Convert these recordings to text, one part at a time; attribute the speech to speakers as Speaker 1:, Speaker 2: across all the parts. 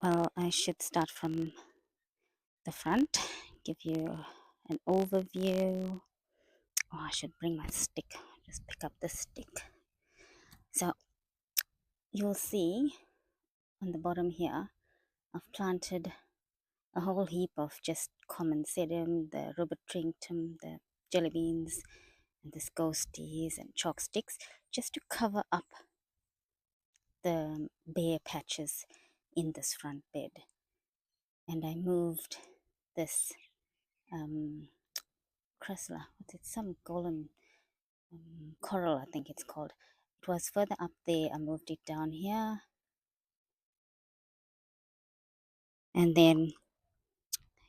Speaker 1: Well, I should start from the front, give you an overview. Oh, I should bring my stick. Just pick up the stick. So you'll see on the bottom here, I've planted a whole heap of just common sedum, the rhododendron, the jelly beans, and the ghosties and chalk sticks, just to cover up the bare patches in this front bed. And I moved this chrysler, what's it, some golden coral, I think it's called. It was further up there. I moved it down here, and then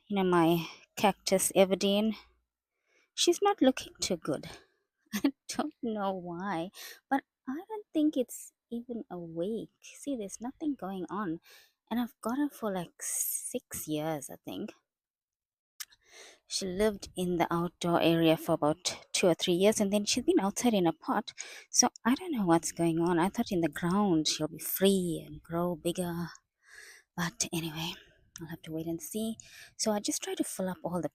Speaker 1: my cactus Everdeen, she's not looking too good. I don't know why, but I don't think it's even awake. See, there's nothing going on, and I've got her for like 6 years, I think. She lived in the outdoor area for about 2 or 3 years, and then she's been outside in a pot. So I don't know what's going on. I thought in the ground she'll be free and grow bigger. But anyway, I'll have to wait and see. So I just try to fill up all the,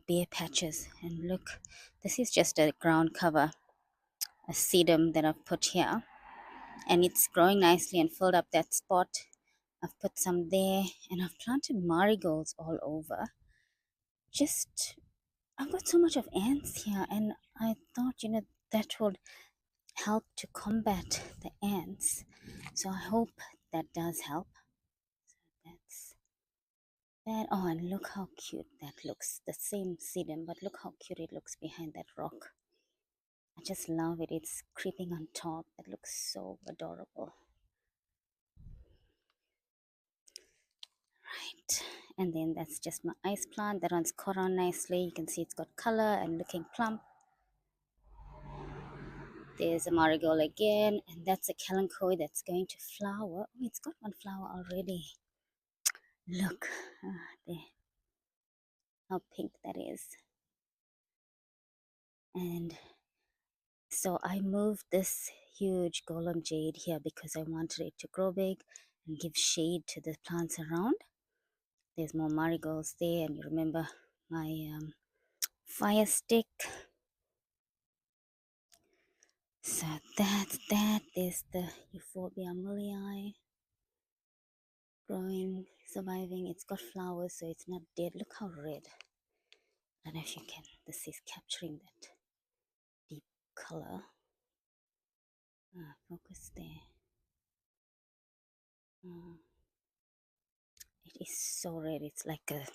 Speaker 1: bare patches. And look, this is just a ground cover, a sedum that I've put here. And it's growing nicely and filled up that spot. I've put some there, and I've planted marigolds all over. Just I've got so much of ants here, and I thought, that would help to combat the ants. So I hope that does help. So that's that. Oh, and look how cute that looks. The same sedum, but look how cute it looks behind that rock. I just love it. It's creeping on top. It looks so adorable. Right. And then that's just my ice plant. That one's caught on nicely. You can see it's got color and looking plump. There's a marigold again, and that's a kalanchoe that's going to flower. Oh, it's got one flower already. Look, there, how pink that is. And so I moved this huge golem jade here because I wanted it to grow big and give shade to the plants around. There's more marigolds there, and you remember my fire stick. So that's that. There's the Euphorbia mullii growing, surviving. It's got flowers, so it's not dead. Look how red. I don't know if you can. This is capturing that deep color. Focus there. It is so red. It's like a,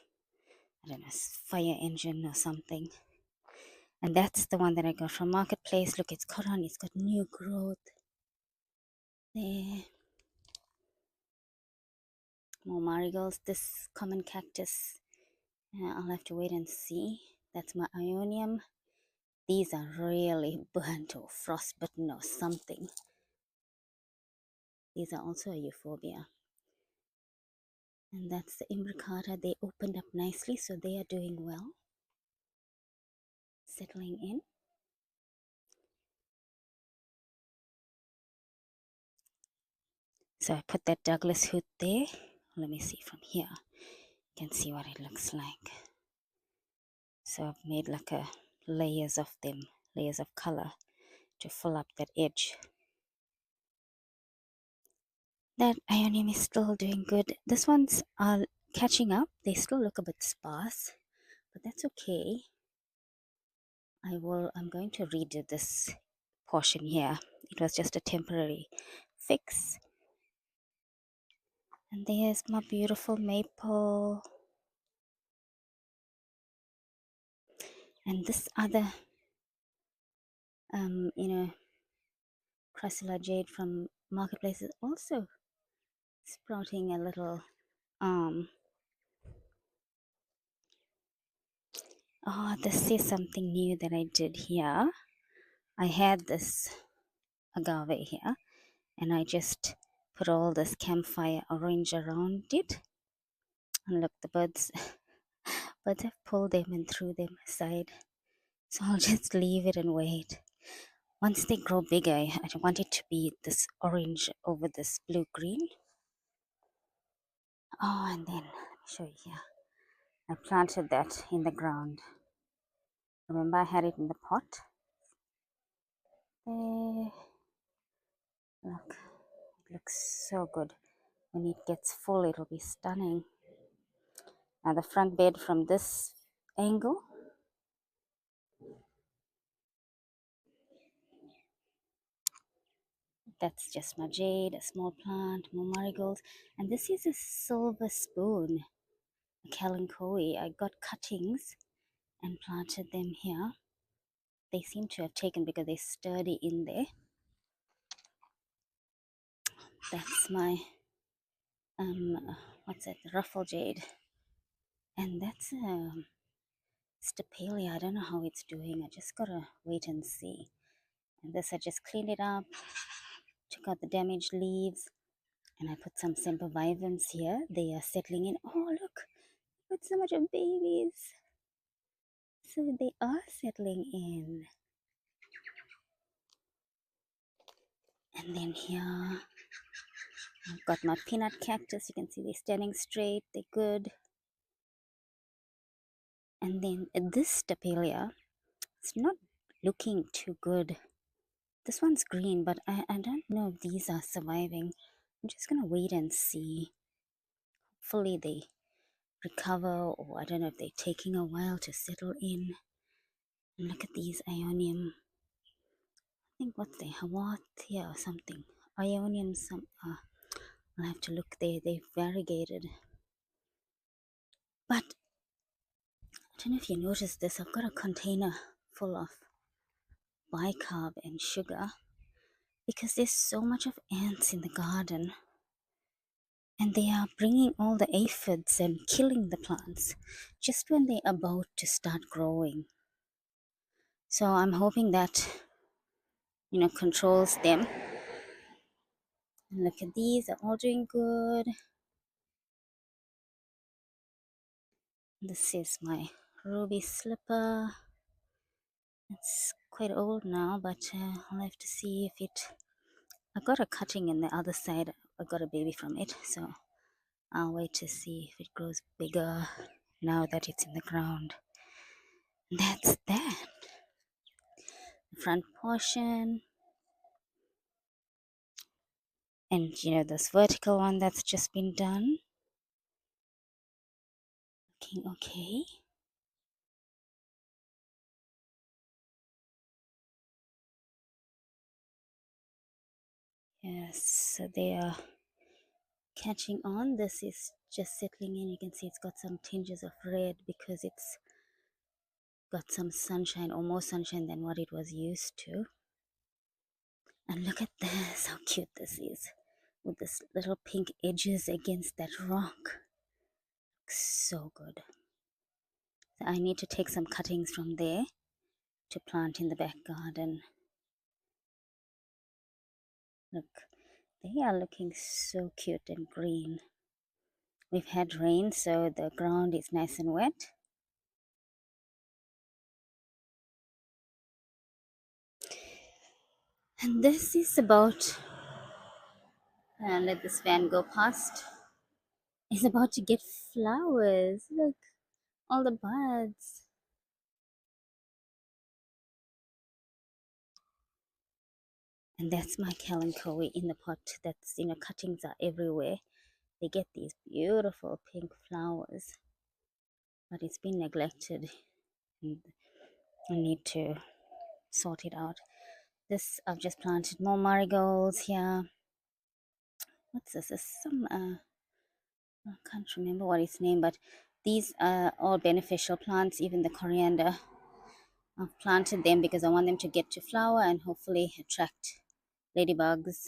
Speaker 1: I don't know, fire engine or something. And that's the one that I got from Marketplace. Look, it's caught on. It's got new growth there. More marigolds. This common cactus, I'll have to wait and see. That's my Ionium. These are really burnt or frostbitten or something. These are also a Euphorbia. And that's the Imbricata. They opened up nicely, so they are doing well. Settling in. So I put that Douglas hood there. Let me see from here. You can see what it looks like. So I've made like a layers of them, layers of color to fill up that edge. That Ionium is still doing good. This one's catching up. They still look a bit sparse, but that's okay. I'm going to redo this portion here. It was just a temporary fix. And there's my beautiful maple. And this other, Chrysler jade from Marketplace is also sprouting a little arm. Oh, this is something new that I did here. I had this agave here, and I just put all this campfire orange around it. And look, the birds have pulled them and threw them aside. So I'll just leave it and wait. Once they grow bigger, I want it to be this orange over this blue-green. Oh, and then let me show you here. I planted that in the ground. Remember, I had it in the pot. There. Look, it looks so good. When it gets full, it'll be stunning. Now, the front bed from this angle, that's just my jade, a small plant, more marigolds. And this is a silver spoon, a kalanchoe. I got cuttings and planted them here. They seem to have taken because they're sturdy in there. That's my what's that, ruffle jade, and that's stapelia. I don't know how it's doing. I just gotta wait and see. And this, I just cleaned it up, took out the damaged leaves, and I put some sempervivums here. They are settling in. Oh, look, got so much of babies. So they are settling in. And then here, I've got my peanut cactus. You can see they're standing straight. They're good. And then this stapelia, it's not looking too good. This one's green, but I don't know if these are surviving. I'm just gonna wait and see. Hopefully they recover, or I don't know if they're taking a while to settle in. And look at these Ionium. I think what's they, Hawatia or something. Ionium, I'll have to look there. They've variegated. But I don't know if you noticed this. I've got a container full of bicarb and sugar because there's so much of ants in the garden, and they are bringing all the aphids and killing the plants just when they're about to start growing. So I'm hoping that, controls them. And look at these, they're all doing good. This is my ruby slipper. It's quite old now, but I'll have to see if it, I got a cutting in the other side. I got a baby from it, so I'll wait to see if it grows bigger now that it's in the ground. That's that. The front portion. And this vertical one that's just been done. Looking okay. Yes, so they are catching on. This is just settling in. You can see it's got some tinges of red because it's got some sunshine, or more sunshine than what it was used to. And look at this, how cute this is, with this little pink edges against that rock. Looks so good. So I need to take some cuttings from there to plant in the back garden. Look, they are looking so cute and green. We've had rain, so the ground is nice and wet. And this is about, let this fan go past, is about to get flowers. Look, all the buds. And that's my kalanchoe in the pot. That's, cuttings are everywhere. They get these beautiful pink flowers, but it's been neglected, and I need to sort it out. This, I've just planted more marigolds here. What's this? This is some, I can't remember what its name, but these are all beneficial plants, even the coriander. I've planted them because I want them to get to flower and hopefully attract ladybugs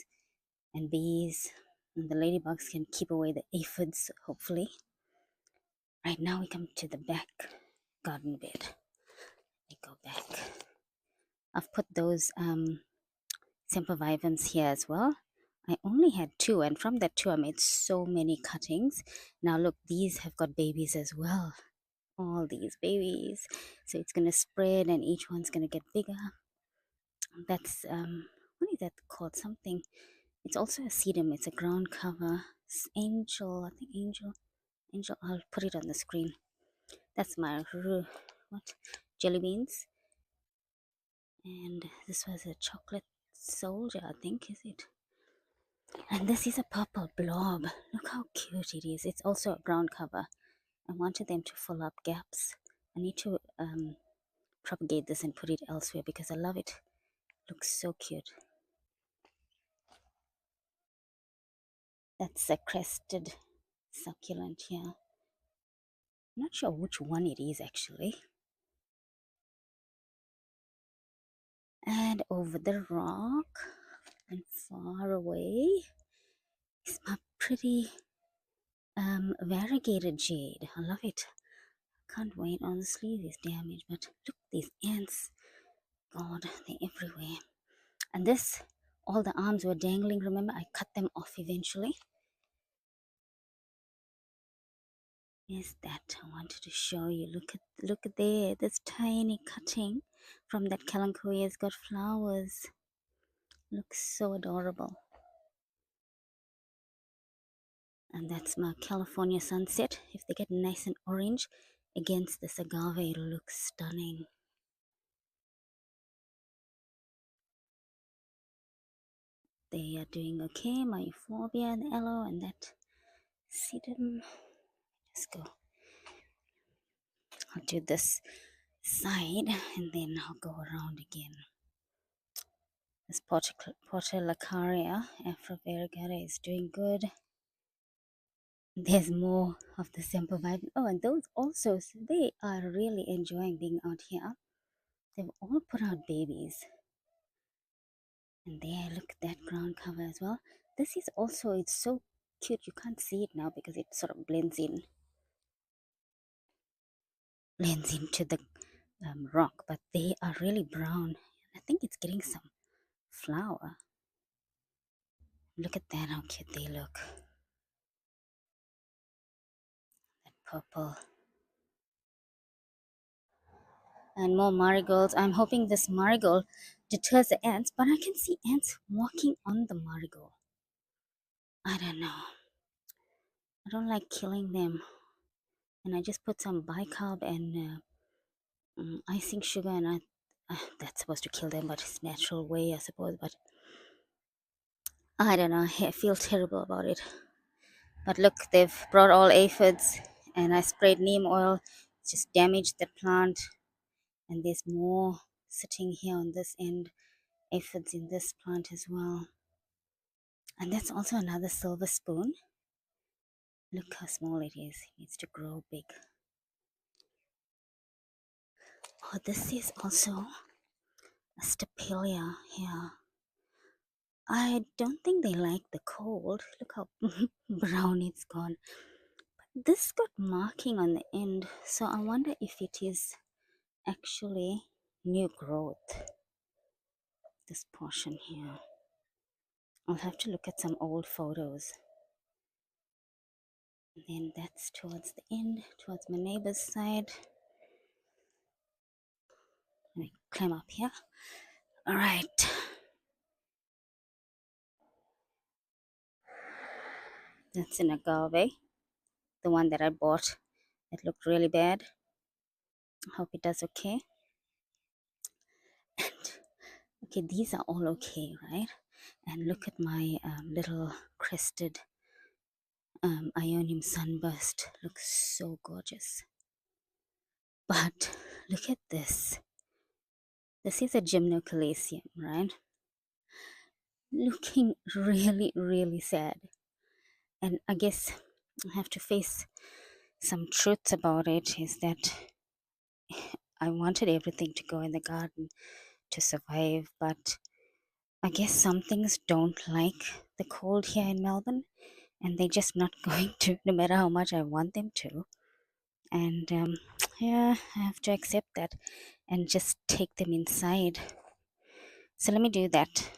Speaker 1: and bees. And the ladybugs can keep away the aphids, hopefully. Right now we come to the back garden bed. Let me go back. I've put those sempervivums here as well. I only had 2, and from that 2 I made so many cuttings. Now look, these have got babies as well. All these babies. So it's going to spread and each one's going to get bigger. That's, what is that called? Something. It's also a sedum. It's a ground cover. Angel, I think Angel. I'll put it on the screen. That's my what jelly beans, and this was a chocolate soldier, I think, is it? And this is a purple blob. Look how cute it is. It's also a brown cover. I wanted them to fill up gaps. I need to propagate this and put it elsewhere because I love it. Looks so cute. That's a crested succulent here. I'm not sure which one it is actually. And over the rock and far away is my pretty variegated jade. I love it. Can't wait. On the sleeve is damaged, but look, these ants. God, they're everywhere. And this, all the arms were dangling. Remember, I cut them off eventually. Is that I wanted to show you. Look at there. This tiny cutting from that kalanchoe has got flowers. Looks so adorable. And that's my California sunset. If they get nice and orange against this agave, it'll look stunning. They are doing okay. My euphorbia and the aloe and that sedum. Let's go. I'll do this side and then I'll go around again. This Portulacaria afro-variegata is doing good. There's more of the Semper vibe. Oh, and those also, they are really enjoying being out here. They've all put out babies. And there, look at that ground cover as well. This is also, it's so cute. You can't see it now because it sort of blends into the rock, but they are really brown. I think it's getting some flower. Look at that, how cute they look. That purple. And more marigolds. I'm hoping this marigold deters the ants, but I can see ants walking on the marigold. I don't know. I don't like killing them. And I just put some bicarb and icing sugar, and that's supposed to kill them, but it's natural way, I suppose. But I don't know. I feel terrible about it. But look, they've brought all aphids, and I sprayed neem oil. It's just damaged the plant, and there's more sitting here on this end. Aphids in this plant as well. And that's also another silver spoon. Look how small it is. It needs to grow big. Oh, this is also a stapelia here. I don't think they like the cold. Look how brown it's gone. But this got marking on the end, so I wonder if it is actually new growth. This portion here. I'll have to look at some old photos. And then that's towards the end, towards my neighbor's side. Let me climb up here. All right. That's an agave, the one that I bought. It looked really bad. I hope it does okay. And okay, these are all okay, right? And look at my little crested Ionium sunburst. Looks so gorgeous. But look at this. This is a gymnocalycium, right? Looking really, really sad. And I guess I have to face some truths about it is that I wanted everything to go in the garden to survive, but I guess some things don't like the cold here in Melbourne, and they're just not going to, no matter how much I want them to. And yeah, I have to accept that and just take them inside. So let me do that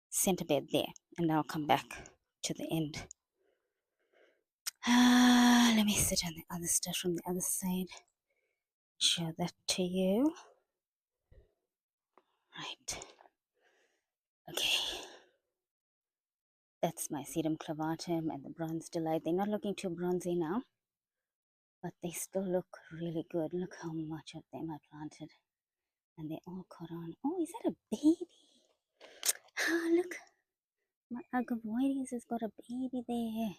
Speaker 1: center bed there, and I'll come back to the end. Let me sit on the other stuff from the other side. Show that to you. Right. Okay. That's my sedum clavatum and the bronze delight. They're not looking too bronzy now, but they still look really good. Look how much of them I planted. And they all caught on. Oh, is that a baby? Ah, look. My Agavoides has got a baby there.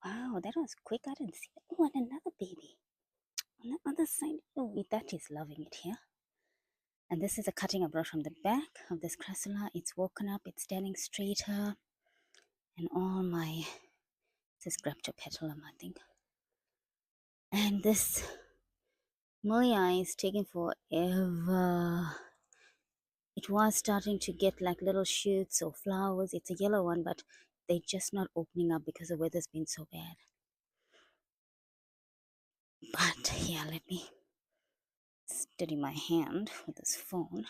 Speaker 1: Wow, that was quick. I didn't see that. Oh, and another baby on the other side. Oh, that is loving it here. And this is a cutting I brought from the back of this crassula. It's woken up. It's standing straighter. And all my... This is Graptopetalum, I think. And this Mulia is taking forever. It was starting to get like little shoots or flowers. It's a yellow one, but they're just not opening up because the weather's been so bad. But here, let me steady my hand with this phone.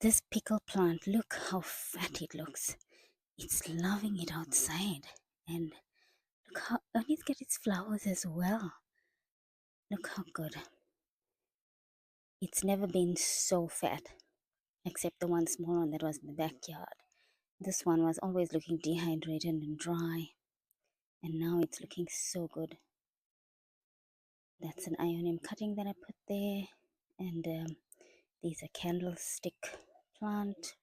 Speaker 1: This pickle plant, look how fat it looks. It's loving it outside. And look how, and it's got its flowers as well. Look how good. It's never been so fat, except the one small one that was in the backyard. This one was always looking dehydrated and dry. And now it's looking so good. That's an ionium cutting that I put there. And these are candlestick plant.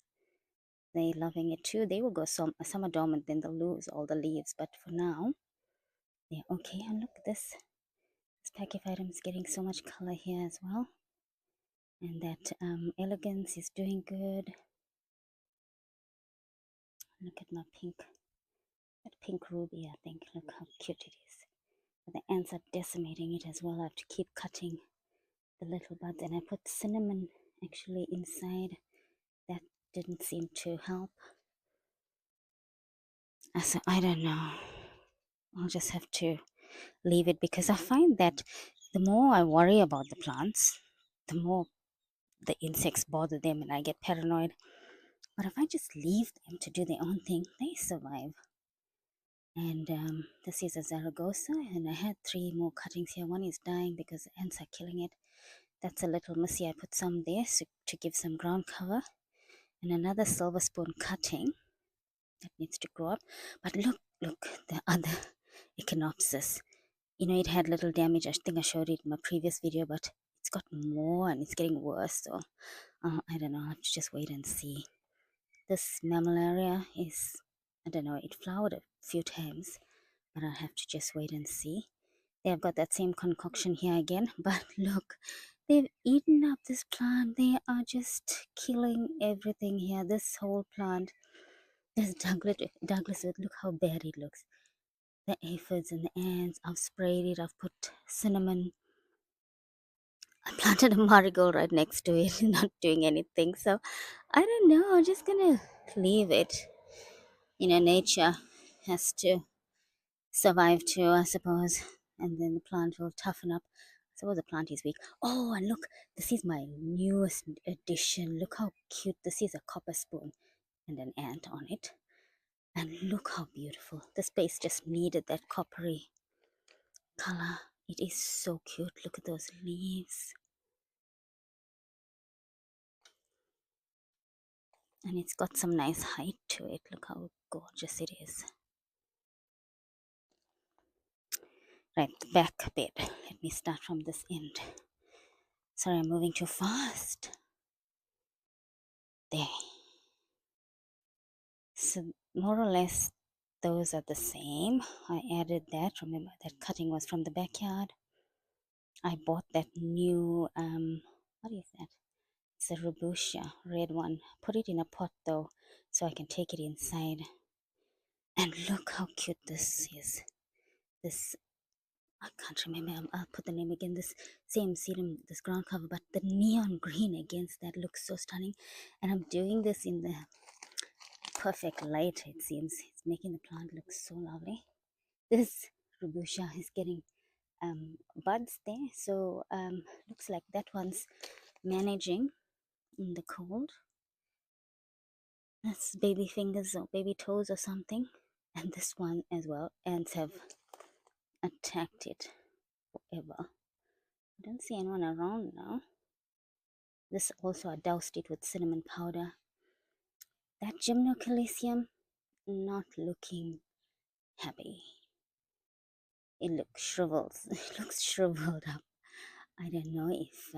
Speaker 1: They're loving it too. They will go summer dormant, then they'll lose all the leaves. But for now, they're okay. And look at this. This pachyphytum is getting so much color here as well. And that elegance is doing good. Look at my pink. That pink ruby, I think. Look how cute it is. But the ants are decimating it as well. I have to keep cutting the little buds. And I put cinnamon actually inside. That didn't seem to help. So I don't know. I'll just have to leave it because I find that the more I worry about the plants, the more the insects bother them and I get paranoid. But if I just leave them to do their own thing, they survive. And this is a Zaragoza, and I had 3 more cuttings here. One is dying because the ants are killing it. That's a little missy. I put some there so, to give some ground cover. And another silver spoon cutting that needs to grow up. But look, the other Echinopsis. You know, it had little damage. I think I showed it in my previous video, but it's got more and it's getting worse. So I don't know. I'll have to just wait and see. This mammillaria is, I don't know, it flowered a few times, but I'll have to just wait and see. They've got that same concoction here again, but look, they've eaten up this plant. They are just killing everything here. This whole plant. There's Douglaswood. Look how bad it looks. The aphids and the ants. I've sprayed it. I've put cinnamon. I planted a marigold right next to it, not doing anything. So I don't know. I'm just gonna leave it. You know, nature has to survive too, I suppose. And then the plant will toughen up. I suppose the plant is weak. Oh, and look, this is my newest addition. Look how cute. This is a copper spoon and an ant on it. And look how beautiful. The space just needed that coppery color. It is so cute. Look at those leaves. And it's got some nice height to it. Look how gorgeous it is. Right, the back bit. Let me start from this end. Sorry, I'm moving too fast. There. So more or less those are the same. I added that. Remember that cutting was from the backyard. I bought that new what is that? It's a rubusia, red one. Put it in a pot though, so I can take it inside. And look how cute this is. This, I can't remember. I'll put the name again. This same sedum, this ground cover, but the neon green against that looks so stunning. And I'm doing this in the perfect light. It seems it's making the plant look so lovely. This rubusia is getting buds there, so looks like that one's managing in the cold. That's baby fingers or baby toes or something. And this one as well, ants have attacked it forever. I don't see anyone around now. This also, I doused it with cinnamon powder. That gymnocalycium, not looking happy. It looks shriveled. It looks shriveled up. I don't know if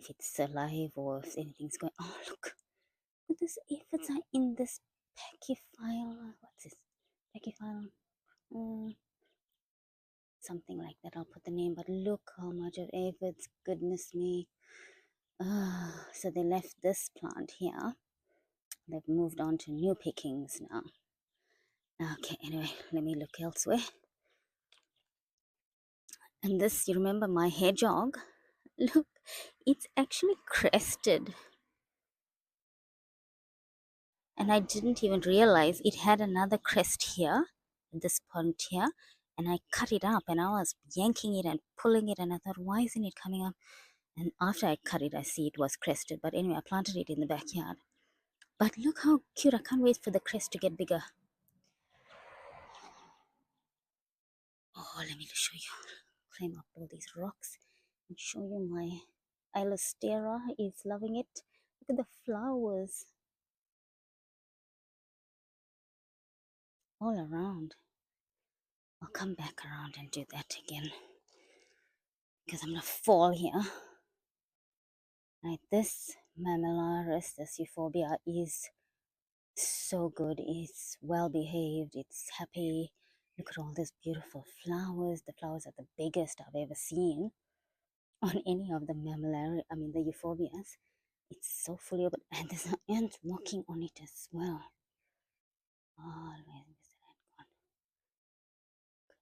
Speaker 1: it's alive or if anything's going. Oh, look, this aphids are in this pachyphile. What's this? Pachyphile. Uh, Something like that. I'll put the name. But look how much of aphids. Goodness me. So they left this plant here. They've moved on to new pickings now. Okay, anyway, let me look elsewhere. And this, you remember my hedgehog? Look, it's actually crested. And I didn't even realize it had another crest here, this point here. And I cut it up and I was yanking it and pulling it. And I thought, why isn't it coming up? And after I cut it, I see it was crested. But anyway, I planted it in the backyard. But look how cute. I can't wait for the crest to get bigger. Oh, let me show you. Climb up all these rocks and show you my Alostera is loving it. Look at the flowers all around. I'll come back around and do that again because I'm gonna fall here. Right, this Mammillaris, this euphorbia is so good. It's well behaved. It's happy. Look at all these beautiful flowers. The flowers are the biggest I've ever seen on any of the mammillary. I mean the euphorbias. It's so fully open, and there's an ant walking on it as well. Oh, where is the ant gone?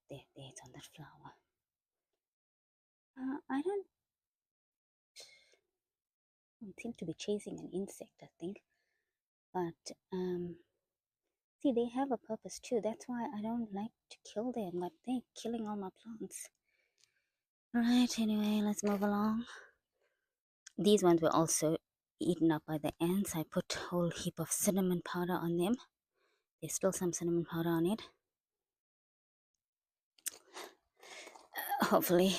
Speaker 1: There, it's on that flower. I don't seem to be chasing an insect, I think, but see, they have a purpose too. That's why I don't like to kill them, but they're killing all my plants. Right, anyway, let's move along. These ones were also eaten up by the ants. I put a whole heap of cinnamon powder on them. There's still some cinnamon powder on it. Hopefully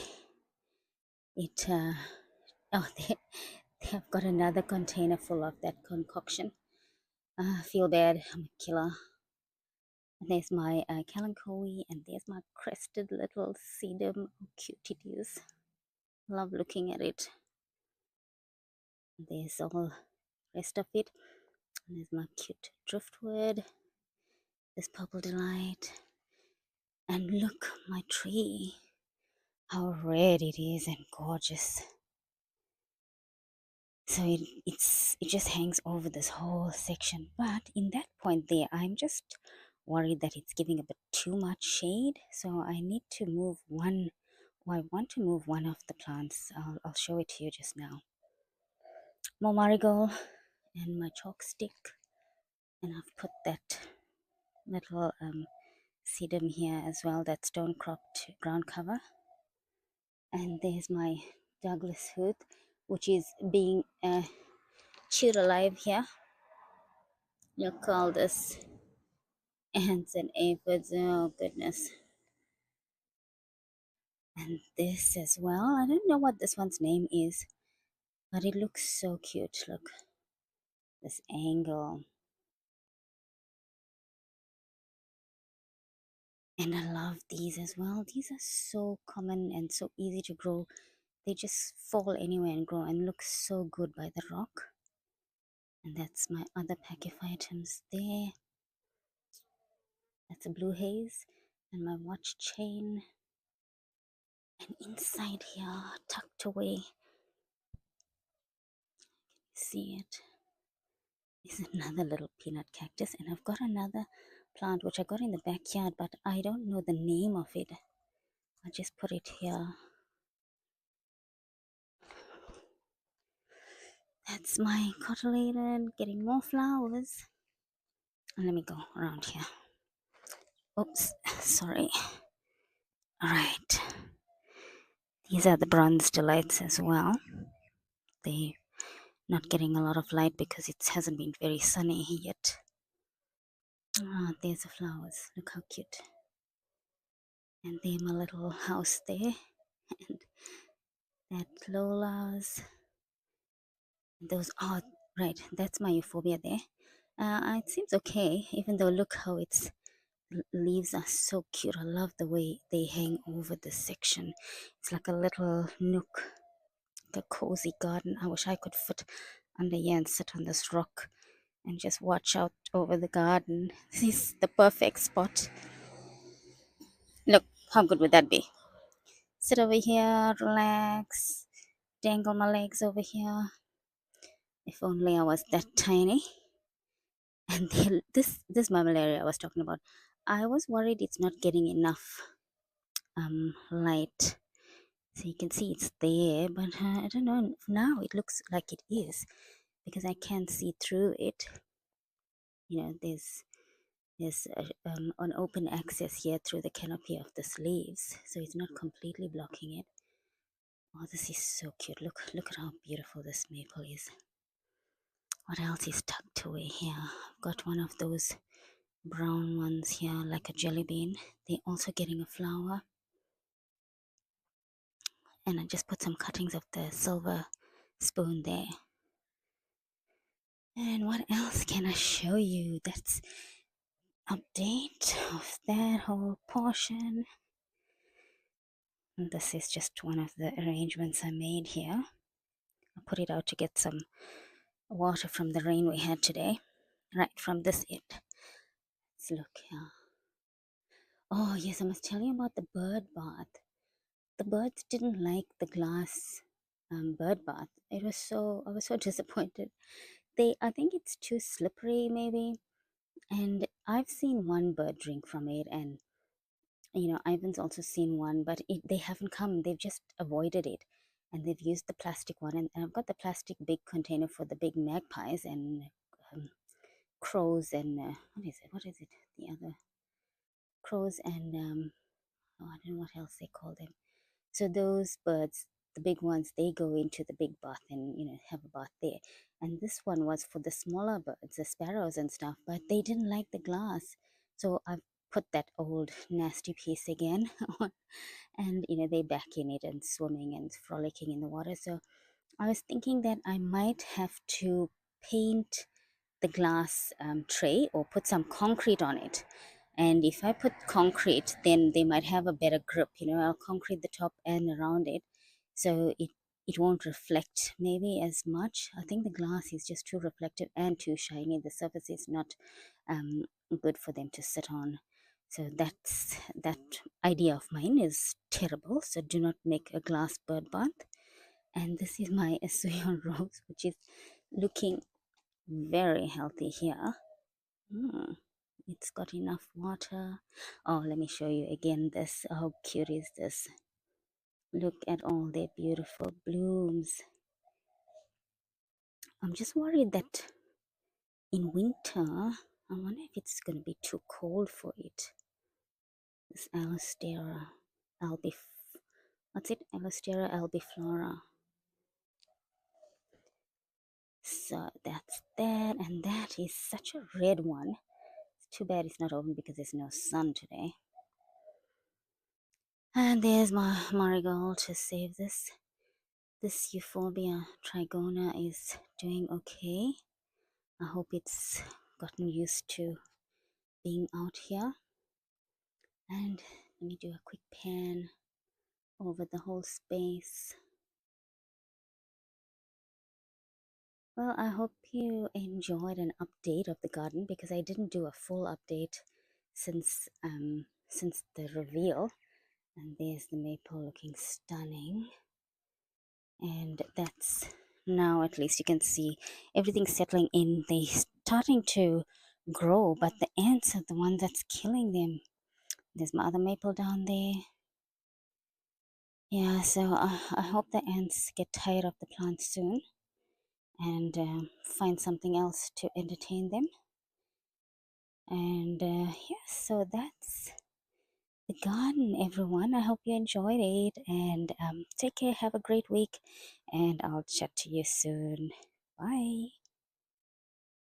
Speaker 1: it, oh, they've got another container full of that concoction. Feel bad, I'm a killer. And there's my kalanchoe, and there's my crested little sedum. How cute it is. Love looking at it. There's all rest of it. And there's my cute driftwood. This purple delight. And look, my tree. How red it is and gorgeous. So it just hangs over this whole section. But in that point there, I'm just worried that it's giving a bit too much shade. So I need to move one. Well, I want to move one of the plants. I'll show it to you just now. More marigold and my chalk stick. And I've put that little sedum here as well, that stone cropped ground cover. And there's my Douglas hood, which is being chewed alive here. Look all this ants and aphids. Oh goodness. And this as well. I don't know what this one's name is, but it looks so cute. Look, this angle. And I love these as well. These are so common and so easy to grow. They just fall anywhere and grow and look so good by the rock. And that's my other pack of items there. That's a blue haze and my watch chain. And inside here, tucked away, see it, is another little peanut cactus. And I've got another plant which I got in the backyard, but I don't know the name of it. I'll just put it here. That's my cotyledon getting more flowers. And let me go around here. Oops, sorry. All right. These are the bronze delights as well. They're not getting a lot of light because it hasn't been very sunny yet. Ah, there's the flowers. Look how cute. And there's my little house there. And that Lola's. Those are, right, that's my euphorbia there. It seems okay, even though look how its leaves are so cute. I love the way they hang over this section. It's like a little nook, the cozy garden. I wish I could fit under here and sit on this rock and just watch out over the garden. This is the perfect spot. Look, how good would that be? Sit over here, relax, dangle my legs over here. If only I was that tiny. And this marble area I was talking about, I was worried it's not getting enough light. So you can see it's there, but I don't know. Now it looks like it is because I can see through it. You know, there's an open access here through the canopy of the leaves, so it's not completely blocking it. Oh, this is so cute. Look at how beautiful this maple is. What else is tucked away here? I've got one of those brown ones here, like a jelly bean. They're also getting a flower. And I just put some cuttings of the silver spoon there. And what else can I show you? That's update of that whole portion. And this is just one of the arrangements I made here. I put it out to get some water from the rain we had today. Right from this end. Let's look here. Oh yes, I must tell you about the bird bath. The birds didn't like the glass bird bath. I was so disappointed. I think it's too slippery maybe. And I've seen one bird drink from it, and Ivan's also seen one, but they haven't come. They've just avoided it, and they've used the plastic one. And I've got the plastic big container for the big magpies and um, crows and what is it? What is it? The other crows and oh, I don't know what else they call them. So those birds, the big ones, they go into the big bath and have a bath there. And this one was for the smaller birds, the sparrows and stuff, but they didn't like the glass. So I've put that old nasty piece again on, and they back in it and swimming and frolicking in the water. So I was thinking that I might have to paint the glass tray or put some concrete on it. And if I put concrete, then they might have a better grip. I'll concrete the top and around it, so it won't reflect maybe as much. I think the glass is just too reflective and too shiny. The surface is not um, good for them to sit on. So that idea of mine is terrible. So do not make a glass bird bath. And this is my Asuyan rose, which is looking very healthy here. It's got enough water. Oh, let me show you again this. How cute is this? Look at all their beautiful blooms. I'm just worried that in winter, I wonder if it's going to be too cold for it. This Alostera what's it? Alostera albiflora. So that's that, and that is such a red one. It's too bad it's not open because there's no sun today. And there's my marigold to save this. This Euphorbia trigona is doing okay. I hope it's gotten used to being out here. And let me do a quick pan over the whole space. Well, I hope you enjoyed an update of the garden because I didn't do a full update since the reveal. And there's the maple looking stunning. And that's now, at least you can see everything settling in. They starting to grow, but the ants are the one that's killing them. There's my other maple down there. Yeah, so I hope the ants get tired of the plant soon and find something else to entertain them. And yeah, so that's the garden, everyone. I hope you enjoyed it, and take care. Have a great week, and I'll chat to you soon. Bye.